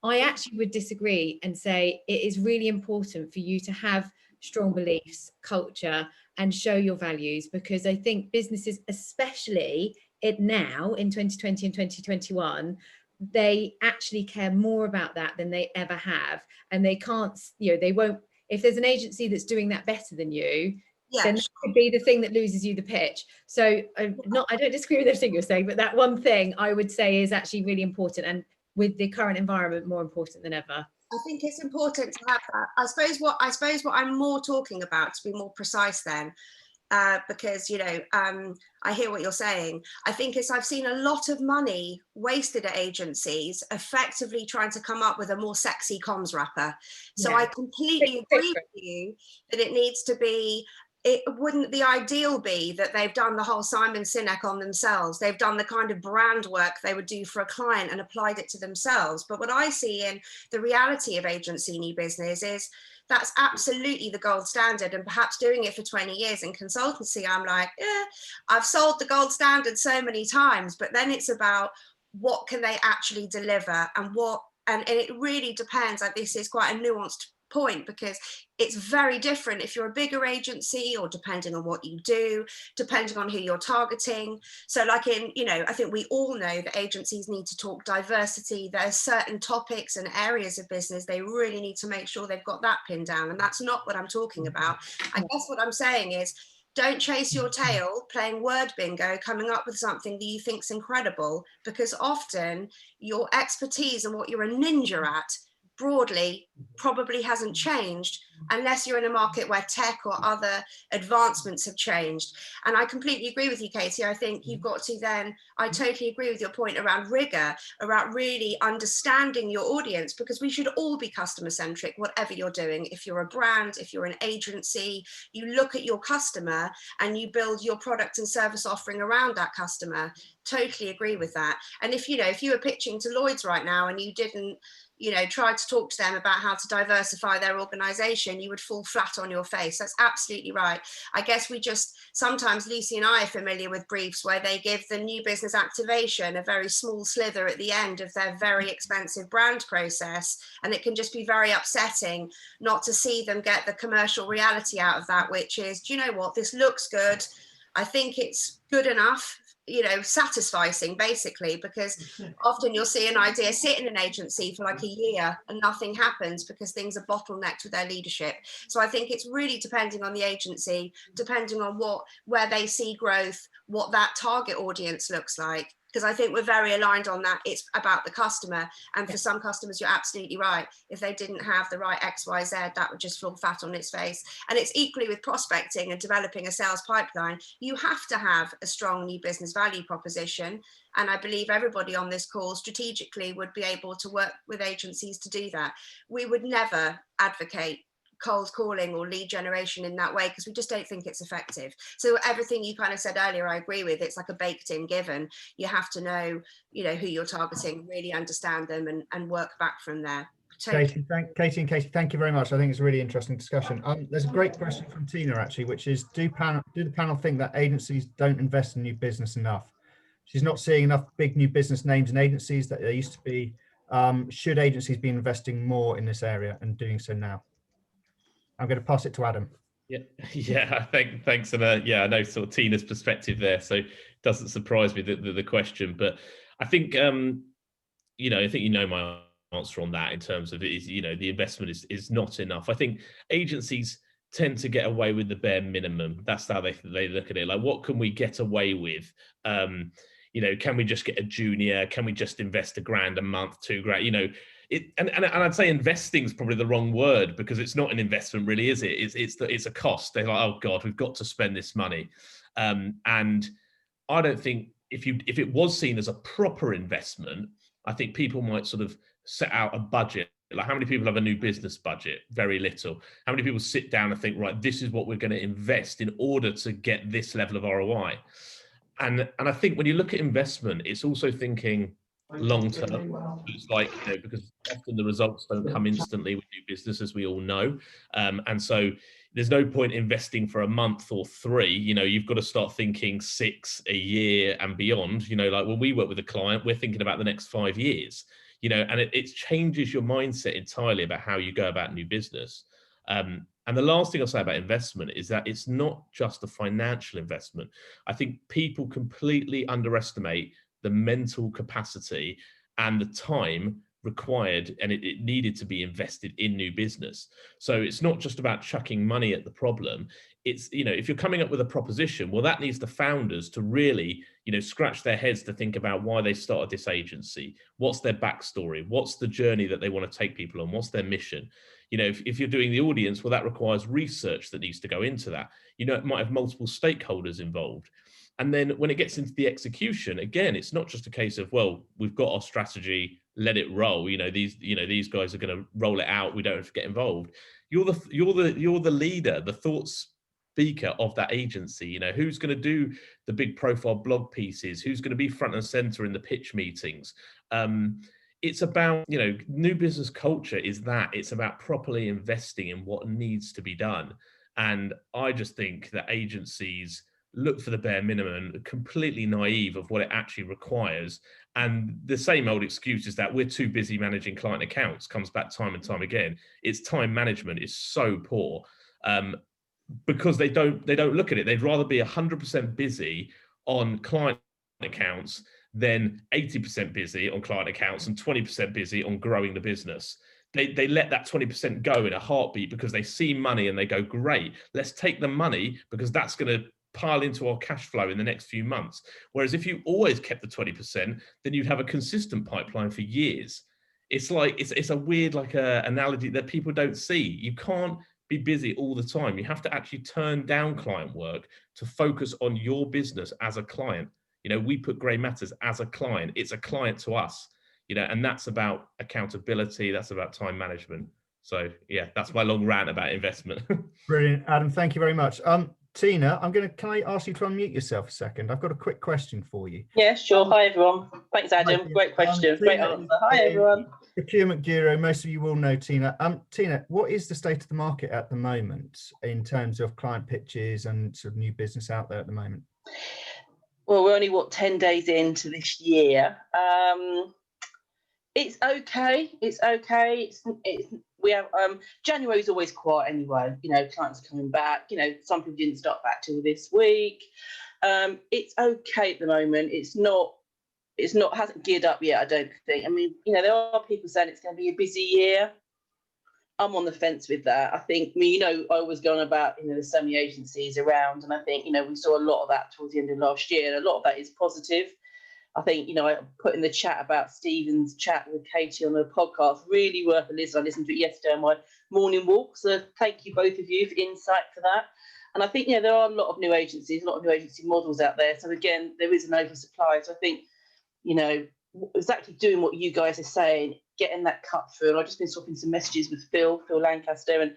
D: I actually would disagree and say it is really important for you to have strong beliefs, culture, and show your values, because I think businesses, especially now in 2020 and 2021, they actually care more about that than they ever have. And they can't, they won't, if there's an agency that's doing that better than you, then that could be the thing that loses you the pitch. So I don't disagree with everything you're saying, but that one thing I would say is actually really important, and with the current environment, more important than ever.
E: I think it's important to have that. I suppose what I'm more talking about, to be more precise then, because I hear what you're saying. I think I've seen a lot of money wasted at agencies effectively trying to come up with a more sexy comms wrapper. So I completely agree with you that it needs to be. It wouldn't the ideal be that they've done the whole Simon Sinek on themselves. They've done the kind of brand work they would do for a client and applied it to themselves. But what I see in the reality of agency new business is that's absolutely the gold standard. And perhaps doing it for 20 years in consultancy, I'm like, I've sold the gold standard so many times. But then it's about what can they actually deliver, and it really depends. Like, this is quite a nuanced point, because it's very different if you're a bigger agency, or depending on what you do, depending on who you're targeting. So like I think we all know that agencies need to talk diversity. There are certain topics and areas of business they really need to make sure they've got that pinned down, and that's not what I'm talking about. I guess what I'm saying is, don't chase your tail playing word bingo, coming up with something that you think's incredible, because often your expertise and what you're a ninja at broadly probably hasn't changed unless you're in a market where tech or other advancements have changed. And I completely agree with you, Katie. I think you've got to then, I totally agree with your point around rigor, around really understanding your audience, because we should all be customer centric, whatever you're doing. If you're a brand, if you're an agency, you look at your customer and you build your product and service offering around that customer. Totally agree with that. And if you were pitching to Lloyd's right now and you didn't, try to talk to them about how to diversify their organization, you would fall flat on your face. That's absolutely right. I guess sometimes Lucy and I are familiar with briefs where they give the new business activation a very small slither at the end of their very expensive brand process. And it can just be very upsetting not to see them get the commercial reality out of that, which is, do you know what, this looks good. I think it's good enough, satisficing basically, because often you'll see an idea sit in an agency for like a year and nothing happens because things are bottlenecked with their leadership. So I think it's really depending on the agency, depending on where they see growth, what that target audience looks like. Because I think we're very aligned on that. It's about the customer. And for some customers, you're absolutely right. If they didn't have the right X, Y, Z, that would just fall flat on its face. And it's equally with prospecting and developing a sales pipeline. You have to have a strong new business value proposition. And I believe everybody on this call strategically would be able to work with agencies to do that. We would never advocate cold calling or lead generation in that way, because we just don't think it's effective. So everything you kind of said earlier, I agree with. It's like a baked in given. You have to know, who you're targeting, really understand them and work back from there.
B: Katie, Katie and Katie, thank you very much. I think it's a really interesting discussion. There's a great question from Tina actually, which is, do the panel think that agencies don't invest in new business enough? She's not seeing enough big new business names and agencies that there used to be. Should agencies be investing more in this area and doing so now? I'm going to pass it to Adam.
C: Yeah. Thanks, and I know sort of Tina's perspective there, so it doesn't surprise me the question. But I think I think my answer on that in terms of it is, the investment is not enough. I think agencies tend to get away with the bare minimum. That's how they look at it. Like, what can we get away with? Can we just get a junior? Can we just invest $1,000 a month, $2,000? And I'd say investing is probably the wrong word, because it's not an investment really, is it? It's a cost. They're like, oh God, we've got to spend this money. And I don't think if it was seen as a proper investment, I think people might sort of set out a budget. Like, how many people have a new business budget? Very little. How many people sit down and think, right, this is what we're going to invest in order to get this level of ROI? And I think when you look at investment, it's also thinking long term. It's like, because often the results don't come instantly with new business, as we all know. And so there's no point investing for a month or 3. You've got to start thinking 6, a year and beyond. Like when we work with a client, we're thinking about the next 5 years, and it changes your mindset entirely about how you go about new business. And the last thing I'll say about investment is that it's not just a financial investment. I think people completely underestimate the mental capacity and the time required, and it needed to be invested in new business. So it's not just about chucking money at the problem. It's, if you're coming up with a proposition, well, that needs the founders to really, scratch their heads to think about why they started this agency. What's their backstory? What's the journey that they want to take people on? What's their mission? If you're doing the audience, well, that requires research that needs to go into that. It might have multiple stakeholders involved. And then when it gets into the execution, again, it's not just a case of, well, we've got our strategy, let it roll. These guys are going to roll it out. We don't have to get involved. You're the leader, the thought speaker of that agency. Who's going to do the big profile blog pieces? Who's going to be front and center in the pitch meetings? It's about, new business culture is that it's about properly investing in what needs to be done. And I just think that agencies look for the bare minimum, completely naive of what it actually requires. And the same old excuse is that we're too busy managing client accounts comes back time and time again. It's time management is so poor because they don't look at it. They'd rather be 100% busy on client accounts than 80% busy on client accounts and 20% busy on growing the business. They let that 20% go in a heartbeat because they see money and they go, great, let's take the money because that's going to pile into our cash flow in the next few months. Whereas if you always kept the 20%, then you'd have a consistent pipeline for years. it's like it's a weird like analogy that people don't see. You can't be busy all the time. You have to actually turn down client work to focus on your business as a client. You know, we put Grey Matters as a client. It's a client to us, you know, and that's about accountability. That's about time management. So yeah, that's my long rant about investment.
B: Brilliant, Adam. Thank you very much. Tina, can I ask you to unmute yourself a second? I've got a quick question for you.
H: Yeah, sure. Hi, everyone. Thanks, Adam. Great question. Great answer. Hi, everyone.
B: Procurement guru. Most of you will know Tina. Tina, what is the state of the market at the moment in terms of client pitches and sort of new business out there at the moment?
H: Well, we're only 10 days into this year. It's okay. It's okay. We have January is always quiet anyway. You know, clients are coming back. You know, some people didn't start back till this week. It's okay at the moment. It's not hasn't geared up yet, I don't think. I mean, you know, there are people saying it's going to be a busy year. I'm on the fence with that. I think, you know, I always go on about, you know, there's so many agencies around, and I think, you know, we saw a lot of that towards the end of last year, and a lot of that is positive. I think, you know, I put in the chat about Stephen's chat with Katie on the podcast, really worth a listen. I listened to it yesterday on my morning walk. So thank you both of you for insight for that. And I think, you know, there are a lot of new agencies, a lot of new agency models out there. So again, there is an oversupply. So I think, you know, exactly doing what you guys are saying, getting that cut through. And I've just been swapping some messages with Phil Lancaster. And,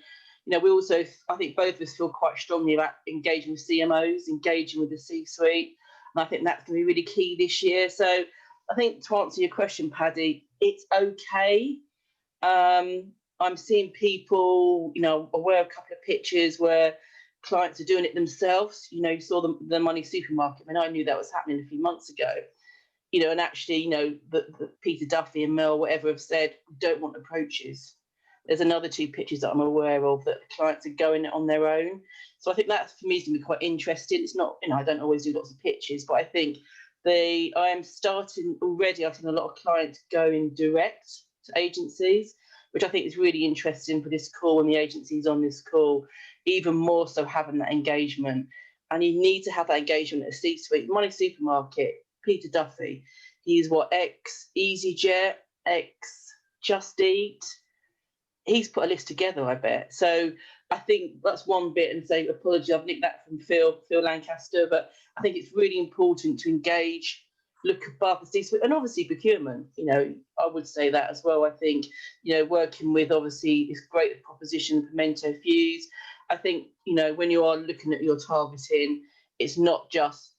H: you know, we also, I think both of us feel quite strongly about engaging with CMOs, engaging with the C-suite. And I think that's going to be really key this year. So I think to answer your question, Paddy, it's okay. I'm seeing people, you know, aware of a couple of pictures where clients are doing it themselves. You know, you saw the Money Supermarket. I mean, I knew that was happening a few months ago. You know, and actually, you know, the Peter Duffy and Mel, whatever, have said, we don't want approaches. There's another 2 pitches that I'm aware of that clients are going on their own. So I think that for me is going to be quite interesting. It's not, you know, I don't always do lots of pitches, but I think I am starting already. I've seen a lot of clients going direct to agencies, which I think is really interesting for this call, and the agencies on this call, even more so having that engagement. And you need to have that engagement at a C-suite. Money Supermarket, Peter Duffy, he's ex EasyJet, ex Just Eat. He's put a list together, I bet. So I think that's one bit, and say apology, I've nicked that from Phil Lancaster, but I think it's really important to engage, look above the C-suite, and obviously procurement. You know, I would say that as well. I think, you know, working with obviously this great proposition, Pimento Fuse. I think, you know, when you are looking at your targeting, it's not just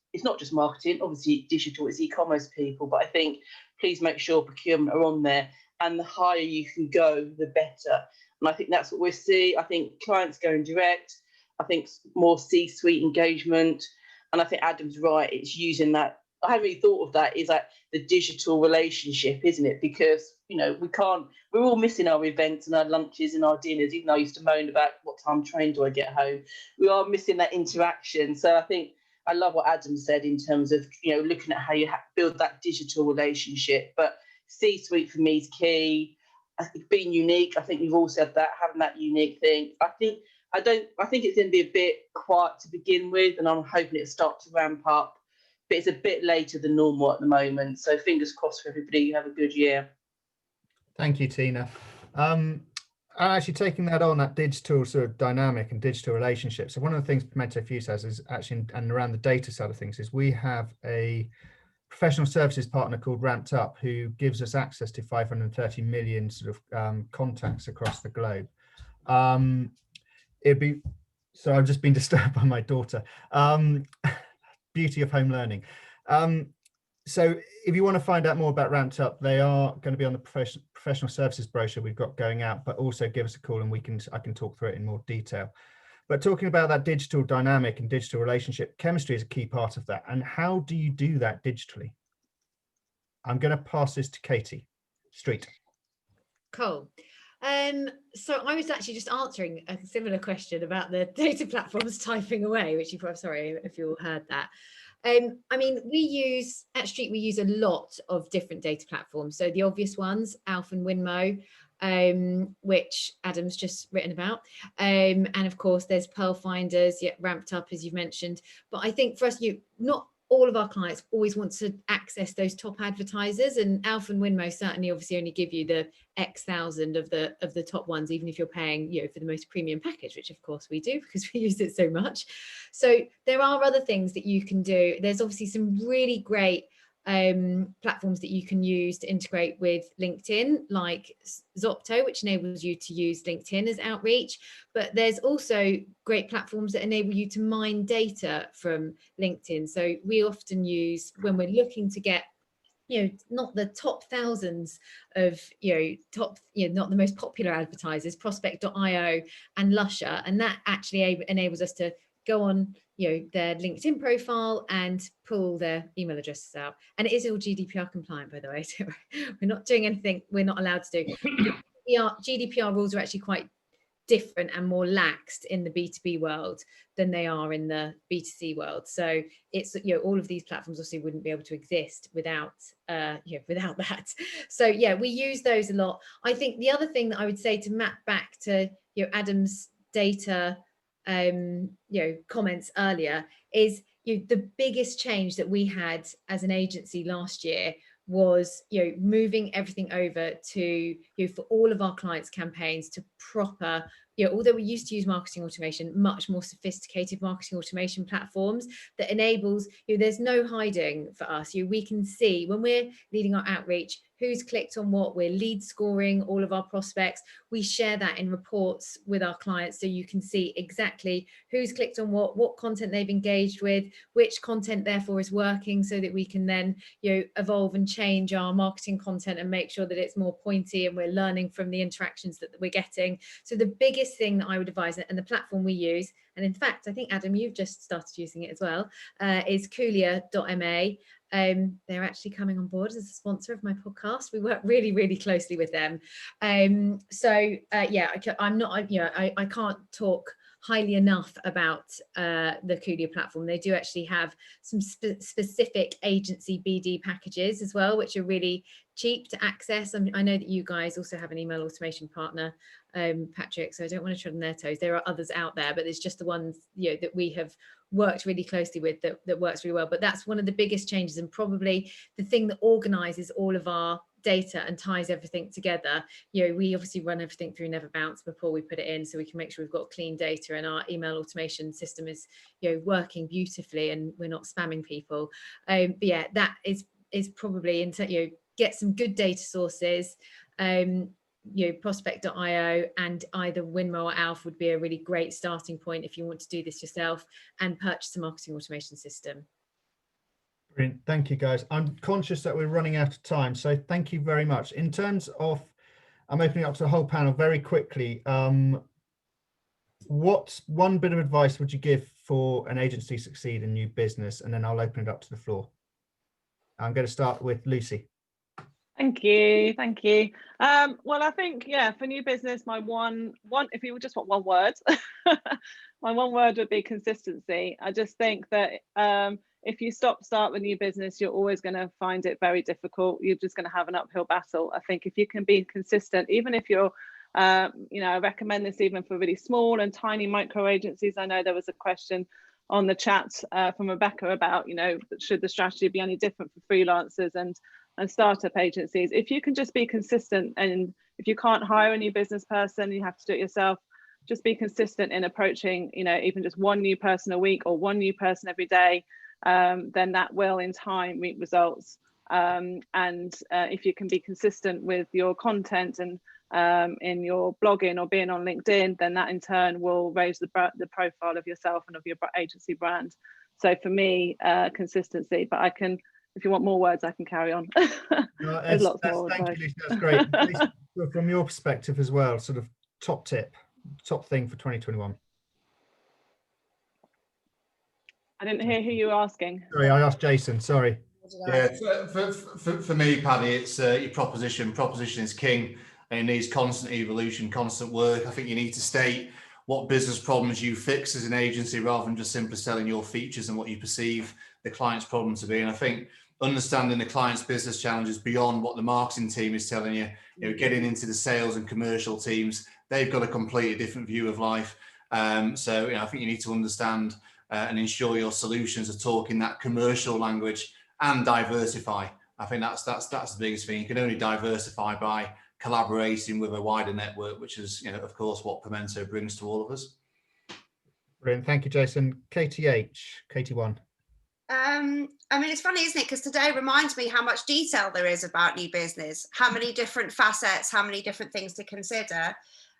H: marketing. Obviously, digital is e-commerce people, but I think please make sure procurement are on there. And the higher you can go, the better. And I think that's what we're seeing. I think clients going direct. I think more C-suite engagement. And I think Adam's right. It's using that. I haven't really thought of that. Is like the digital relationship, isn't it? Because, you know, we're all missing our events and our lunches and our dinners, even though I used to moan about what time train do I get home. We are missing that interaction. So I think I love what Adam said in terms of, you know, looking at how you build that digital relationship. But C-suite for me is key. I think being unique. I think you've all said that, having that unique thing. I think it's going to be a bit quiet to begin with, and I'm hoping it'll start to ramp up. But it's a bit later than normal at the moment. So fingers crossed for everybody. You have a good year.
B: Thank you, Tina. Actually taking that on, that digital sort of dynamic and digital relationship. So one of the things Pimento Fuse has is actually, and around the data side of things, is we have a professional services partner called Ramped Up, who gives us access to 530 million sort of contacts across the globe. So I've just been disturbed by my daughter. Beauty of home learning. So if you want to find out more about Ramped Up, they are going to be on the professional services brochure we've got going out, but also give us a call and I can talk through it in more detail. But talking about that digital dynamic and digital relationship, chemistry is a key part of that. And how do you do that digitally? I'm going to pass this to Katie Street.
D: Cool. So I was actually just answering a similar question about the data platforms typing away, which sorry if you all heard that. I mean, at Street, we use a lot of different data platforms. So the obvious ones, Alf and Winmo, which Adam's just written about. And of course, there's Pearl Finders, Ramped Up, as you've mentioned. But I think for us, not all of our clients always want to access those top advertisers, and Alf and Winmo certainly obviously only give you the X thousand of the top ones, even if you're paying, you know, for the most premium package, which of course we do because we use it so much. So there are other things that you can do. There's obviously some really great platforms that you can use to integrate with LinkedIn, like Zopto, which enables you to use LinkedIn as outreach. But there's also great platforms that enable you to mine data from LinkedIn. So we often use, when we're looking to get, you know, not the top thousands of, not the most popular advertisers, Prospect.io and Lusher, and that actually enables us to go on, you know, their LinkedIn profile and pull their email addresses out. And it is all GDPR compliant, by the way. So we're not doing anything we're not allowed to do. GDPR rules are actually quite different and more laxed in the B2B world than they are in the B2C world. So it's, you know, all of these platforms obviously wouldn't be able to exist without without that. So yeah, we use those a lot. I think the other thing that I would say to map back to, you know, Adam's data comments earlier is, you know, the biggest change that we had as an agency last year was, you know, moving everything over to, you know, for all of our clients' campaigns to proper, you know, although we used to use marketing automation, much more sophisticated marketing automation platforms that enables, you know, there's no hiding for us. You know, we can see when we're leading our outreach, who's clicked on what, we're lead scoring all of our prospects. We share that in reports with our clients so you can see exactly who's clicked on what content they've engaged with, which content therefore is working, so that we can then, you know, evolve and change our marketing content and make sure that it's more pointy and we're learning from the interactions that we're getting. So the biggest thing that I would advise, and the platform we use, and in fact, I think Adam, you've just started using it as well, is Coolia.ma. They're actually coming on board as a sponsor of my podcast. We work really, really closely with them. I'm not, you know, I can't talk highly enough about the Coolia platform. They do actually have some specific agency BD packages as well, which are really cheap to access. I know that you guys also have an email automation partner, Patrick, so I don't want to tread on their toes. There are others out there, but it's just the ones, you know, that we have worked really closely with that works really well. But that's one of the biggest changes, and probably the thing that organizes all of our data and ties everything together. You know, we obviously run everything through Never Bounce before we put it in, so we can make sure we've got clean data and our email automation system is, you know, working beautifully and we're not spamming people. But yeah, that is probably, you know, get some good data sources. You know, Prospect.io and either Winmo or Alf would be a really great starting point if you want to do this yourself, and purchase a marketing automation system.
B: Brilliant. Thank you, guys. I'm conscious that we're running out of time, so thank you very much. In terms of, I'm opening up to the whole panel very quickly. What one bit of advice would you give for an agency to succeed in new business? And then I'll open it up to the floor. I'm going to start with Lucy.
G: Thank you. Well, I think, yeah, for new business, my one, if you just want one word, my one word would be consistency. I just think that if you start with new business, you're always going to find it very difficult. You're just going to have an uphill battle. I think if you can be consistent, even if you're, you know, I recommend this even for really small and tiny micro agencies. I know there was a question on the chat from Rebecca about, you know, should the strategy be any different for freelancers and startup agencies? If you can just be consistent, and if you can't hire a new business person, you have to do it yourself, just be consistent in approaching, you know, even just one new person a week or one new person every day, then that will in time reap results. And if you can be consistent with your content and in your blogging or being on LinkedIn, then that in turn will raise the profile of yourself and of your agency brand. So for me, consistency, but I can, if you want more words, I can carry on.
B: No,
G: There's lots more.
B: Thank you, Lucy. That's great. From your perspective as well, sort of top thing for 2021.
G: I didn't hear who you were asking.
B: Sorry, I asked Jason. Sorry.
F: Yeah, for me, Paddy, it's your proposition. Proposition is king, and it needs constant evolution, constant work. I think you need to state what business problems you fix as an agency, rather than just simply selling your features and what you perceive the client's problem to be. And I think understanding the client's business challenges beyond what the marketing team is telling you, you know, getting into the sales and commercial teams, they've got a completely different view of life. So, you know, I think you need to understand and ensure your solutions are talking that commercial language, and diversify. I think that's the biggest thing. You can only diversify by collaborating with a wider network, which is, of course, what Pimento brings to all of us.
B: Brilliant. Thank you, Jason. KT1.
E: I mean, it's funny, isn't it? Because today reminds me how much detail there is about new business, how many different facets, how many different things to consider.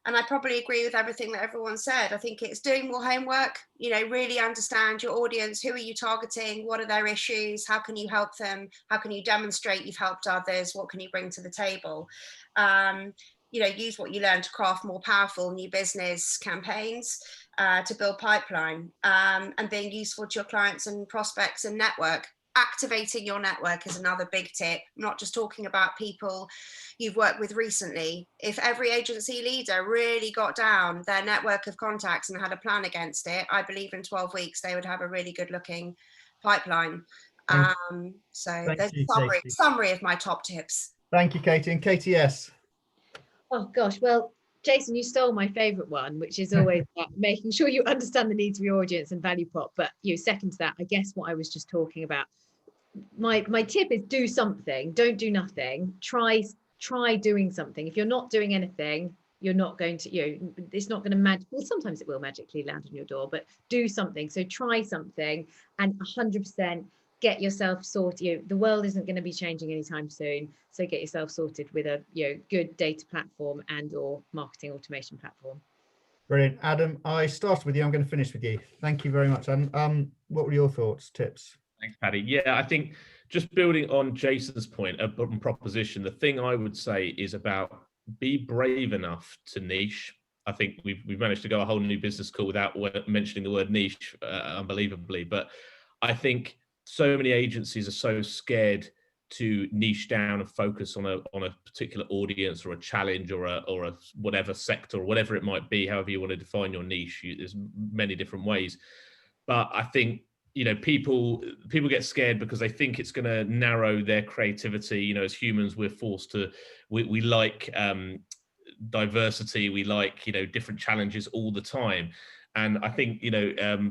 E: And I probably agree with everything that everyone said. I think it's doing more homework, really understand your audience. Who are you targeting? What are their issues? How can you help them? How can you demonstrate you've helped others? What can you bring to the table? Use what you learn to craft more powerful new business campaigns, to build pipeline, and being useful to your clients and prospects and network. Activating your network is another big tip. I'm not just talking about people you've worked with recently. If every agency leader really got down their network of contacts and had a plan against it, I believe in 12 weeks they would have a really good looking pipeline. So there's a summary of my top tips.
B: Thank you, Katie. And KTS.
D: Oh gosh, well, Jason, you stole my favourite one, which is always making sure you understand the needs of your audience and value prop. But second to that, I guess what I was just talking about. My tip is do something. Don't do nothing. Try doing something. If you're not doing anything, you're not going to, it's not going to well, sometimes it will magically land on your door, but do something. So try something and 100% get yourself sorted. The world isn't going to be changing anytime soon. So get yourself sorted with a good data platform and or marketing automation platform.
B: Brilliant. Adam, I started with you. I'm going to finish with you. Thank you very much. Adam, what were your thoughts, tips?
C: Thanks, Paddy. Yeah, I think just building on Jason's point and proposition, the thing I would say is about be brave enough to niche. I think we've managed to go a whole new business call without mentioning the word niche, unbelievably. But I think so many agencies are so scared to niche down and focus on a particular audience or a challenge or a whatever sector or whatever it might be, however you want to define your niche. There's many different ways. But I think people get scared because they think it's going to narrow their creativity. As humans, we're forced to, we like diversity, we like different challenges all the time. And I think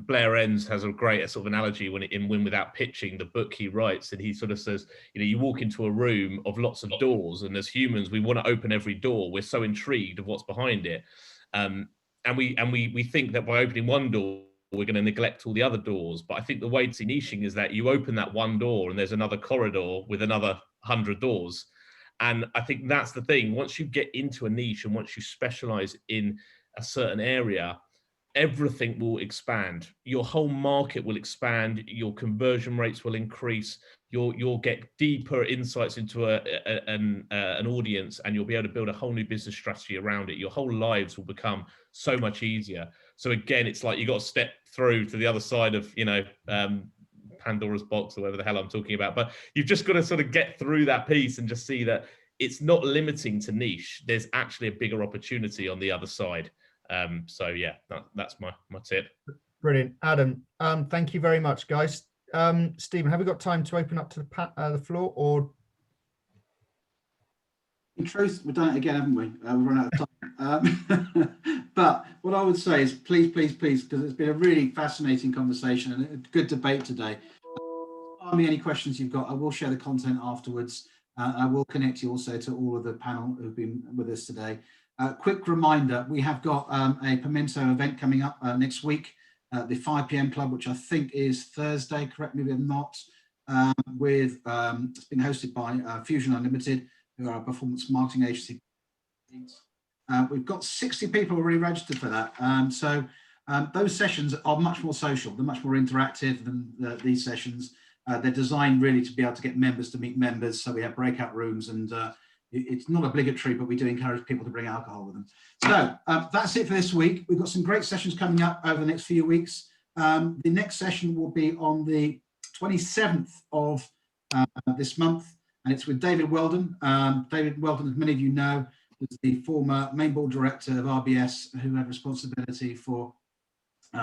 C: Blair Enns has a great sort of analogy when in Win Without Pitching, the book he writes, and he sort of says, you walk into a room of lots of doors, and as humans, we want to open every door. We're so intrigued of what's behind it, and we think that by opening one door, we're going to neglect all the other doors. But I think the way to see niching is that you open that one door and there's another corridor with another 100 doors. And I think that's the thing. Once you get into a niche and once you specialize in a certain area, everything will expand. Your whole market will expand. Your conversion rates will increase. You'll get deeper insights into an audience, and you'll be able to build a whole new business strategy around it. Your whole lives will become so much easier. So again, it's like you got to step through to the other side of Pandora's box or whatever the hell I'm talking about. But you've just got to sort of get through that piece and just see that it's not limiting to niche. There's actually a bigger opportunity on the other side. So yeah, that's my tip.
B: Brilliant. Adam, thank you very much, guys. Stephen, have we got time to open up to the floor, or?
A: In truth, we've done it again, haven't we? We've run out of time. But what I would say is please, because it's been a really fascinating conversation and a good debate today. Ask me any questions you've got. I will share the content afterwards. I will connect you also to all of the panel who've been with us today. Quick reminder, we have got a Pimento event coming up next week, the 5 p.m. club, which I think is Thursday, correct me if I'm not, it's been hosted by Fusion Unlimited, who are a performance marketing agency. We've got 60 people already registered for that. So those sessions are much more social. They're much more interactive than these sessions. They're designed really to be able to get members to meet members. So we have breakout rooms, and it's not obligatory, but we do encourage people to bring alcohol with them. So that's it for this week. We've got some great sessions coming up over the next few weeks. The next session will be on the 27th of this month, and it's with David Weldon. David Weldon, as many of you know, is the former main board director of RBS, who had responsibility for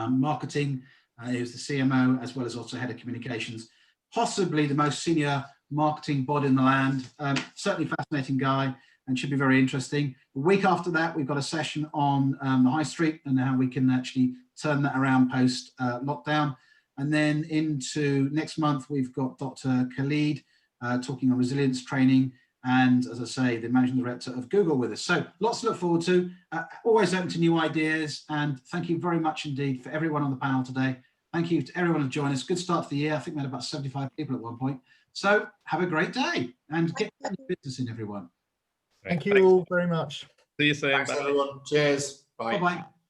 A: marketing. He was the CMO, as well as also head of communications. Possibly the most senior marketing bod in the land. Certainly fascinating guy, and should be very interesting. The week after that, we've got a session on the high street and how we can actually turn that around post lockdown. And then into next month, we've got Dr. Khalid talking on resilience training, and as I say, the managing director of Google with us. So lots to look forward to, always open to new ideas. And thank you very much indeed for everyone on the panel today. Thank you to everyone who joined us. Good start to the year. I think we had about 75 people at one point. So have a great day and get your business in, everyone.
B: Thank you all very much.
C: See you soon.
F: Thanks, everyone. Cheers. Bye.
A: Bye-bye.